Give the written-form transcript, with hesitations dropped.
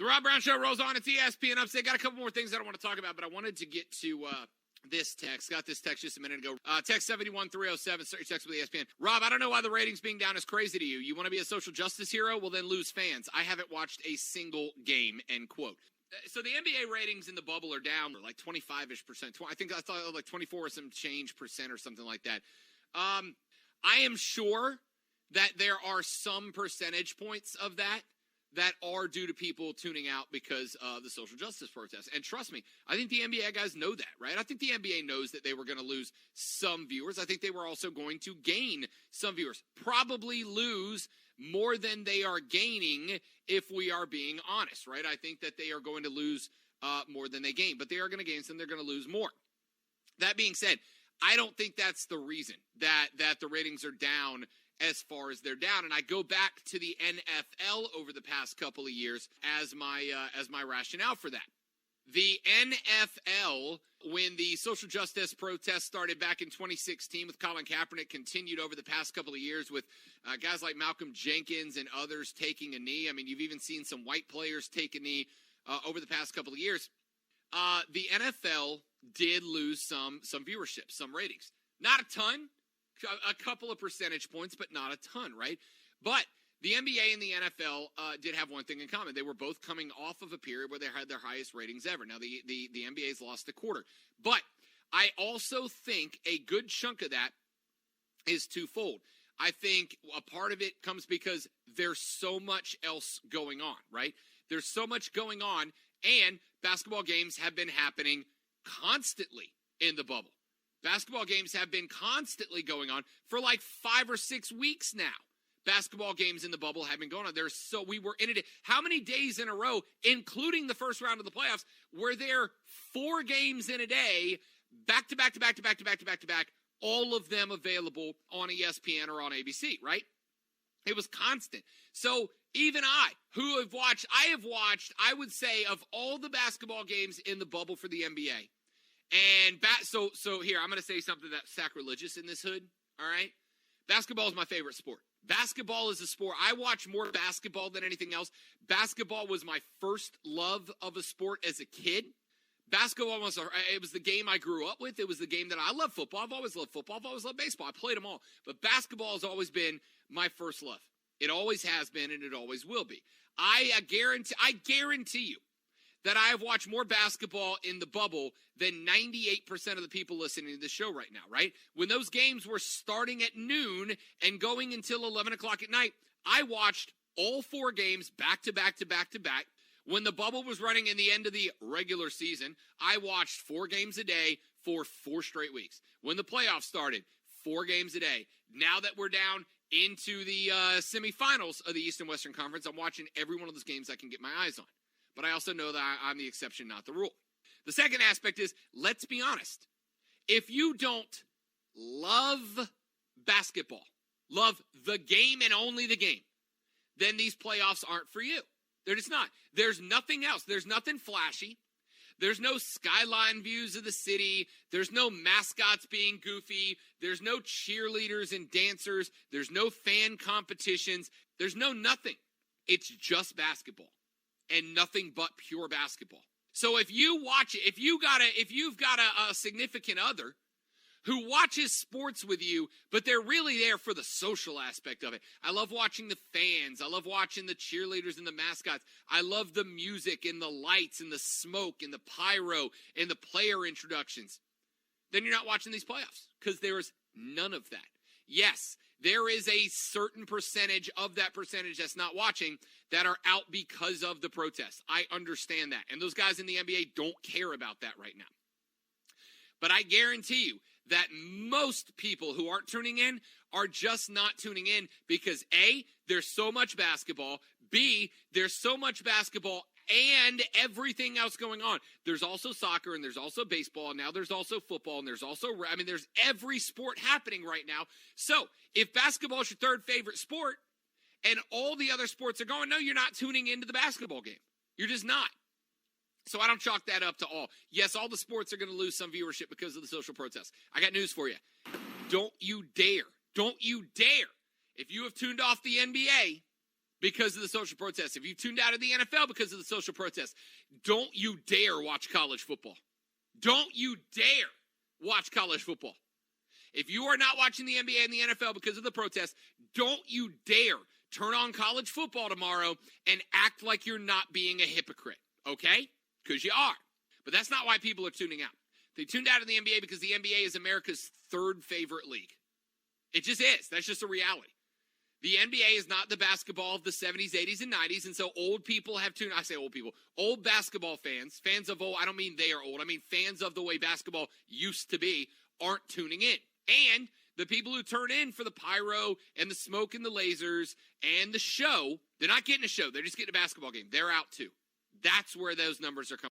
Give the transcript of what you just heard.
The Rob Brown Show rolls on. It's ESPN Upstate. Got a couple more things that I want to talk about, but I wanted to get to this text. Got this text just a minute ago. Text 71307. Start your text with ESPN. Rob, I don't know why the ratings being down is crazy to you. You want to be a social justice hero? Well, then lose fans. I haven't watched a single game, end quote. So the NBA ratings in the bubble are down like 25-ish%. I thought like 24 or some change percent or something like that. I am sure that there are some percentage points of that are due to people tuning out because of the social justice protests. And trust me, I think the NBA guys know that, right? I think the NBA knows that they were going to lose some viewers. I think they were also going to gain some viewers. Probably lose more than they are gaining if we are being honest, right? I think that they are going to lose more than they gain, but they are going to gain some. They're going to lose more. That being said, I don't think that's the reason that the ratings are down as far as they're down. And I go back to the NFL over the past couple of years as my rationale for that. The NFL, when the social justice protests started back in 2016 with Colin Kaepernick, continued over the past couple of years with guys like Malcolm Jenkins and others taking a knee. I mean, you've even seen some white players take a knee over the past couple of years. The NFL did lose some viewership, some ratings. Not a ton. A couple of percentage points, but not a ton, right? But the NBA and the NFL did have one thing in common. They were both coming off of a period where they had their highest ratings ever. Now, the NBA's lost a quarter. But I also think a good chunk of that is twofold. I think a part of it comes because there's so much else going on, right? There's so much going on, and basketball games have been happening constantly in the bubble. Basketball games have been constantly going on for like 5 or 6 weeks now. Basketball games in the bubble have been going on. We were in it. How many days in a row, including the first round of the playoffs, were there 4 games in a day, back to back to back to back to back to back to back, all of them available on ESPN or on ABC, right? It was constant. So even I have watched, I would say, of all the basketball games in the bubble for the NBA, and so here, I'm going to say something that's sacrilegious in this hood, all right? Basketball is my favorite sport. Basketball is a sport. I watch more basketball than anything else. Basketball was my first love of a sport as a kid. Basketball was the game I grew up with. It was the game that I love football. I've always loved football. I've always loved baseball. I played them all. But basketball has always been my first love. It always has been, and it always will be. I guarantee you that I have watched more basketball in the bubble than 98% of the people listening to the show right now, right? When those games were starting at noon and going until 11 o'clock at night, I watched all 4 games back to back to back to back. When the bubble was running in the end of the regular season, I watched 4 games a day for 4 straight weeks. When the playoffs started, 4 games a day. Now that we're down into the semifinals of the East and Western Conference, I'm watching every one of those games I can get my eyes on. But I also know that I'm the exception, not the rule. The second aspect is, let's be honest. If you don't love basketball, love the game and only the game, then these playoffs aren't for you. They're just not. There's nothing else. There's nothing flashy. There's no skyline views of the city. There's no mascots being goofy. There's no cheerleaders and dancers. There's no fan competitions. There's no nothing. It's just basketball. And nothing but pure basketball. So if you watch it, if you've got a significant other who watches sports with you, but they're really there for the social aspect of it. I love watching the fans. I love watching the cheerleaders and the mascots. I love the music and the lights and the smoke and the pyro and the player introductions. Then you're not watching these playoffs because there is none of that. Yes, there is a certain percentage of that percentage that's not watching that are out because of the protests. I understand that. And those guys in the NBA don't care about that right now. But I guarantee you that most people who aren't tuning in are just not tuning in because A, there's so much basketball. B, there's so much basketball and everything else going on. There's also soccer and there's also baseball. And now there's also football and there's every sport happening right now. So if basketball is your third favorite sport and all the other sports are going, no, you're not tuning into the basketball game. You're just not. So I don't chalk that up to all. Yes, all the sports are going to lose some viewership because of the social protests. I got news for you. Don't you dare. Don't you dare. If you have tuned off the NBA because of the social protests. If you tuned out of the NFL because of the social protests, don't you dare watch college football. Don't you dare watch college football. If you are not watching the NBA and the NFL because of the protests, don't you dare turn on college football tomorrow and act like you're not being a hypocrite, okay? Because you are. But that's not why people are tuning out. They tuned out of the NBA because the NBA is America's third favorite league. It just is. That's just a reality. The NBA is not the basketball of the 70s, 80s, and 90s, and so old people have tuned. I say old people. Old basketball fans, fans of old, I don't mean they are old. I mean fans of the way basketball used to be aren't tuning in. And the people who turn in for the pyro and the smoke and the lasers and the show, they're not getting a show. They're just getting a basketball game. They're out too. That's where those numbers are coming.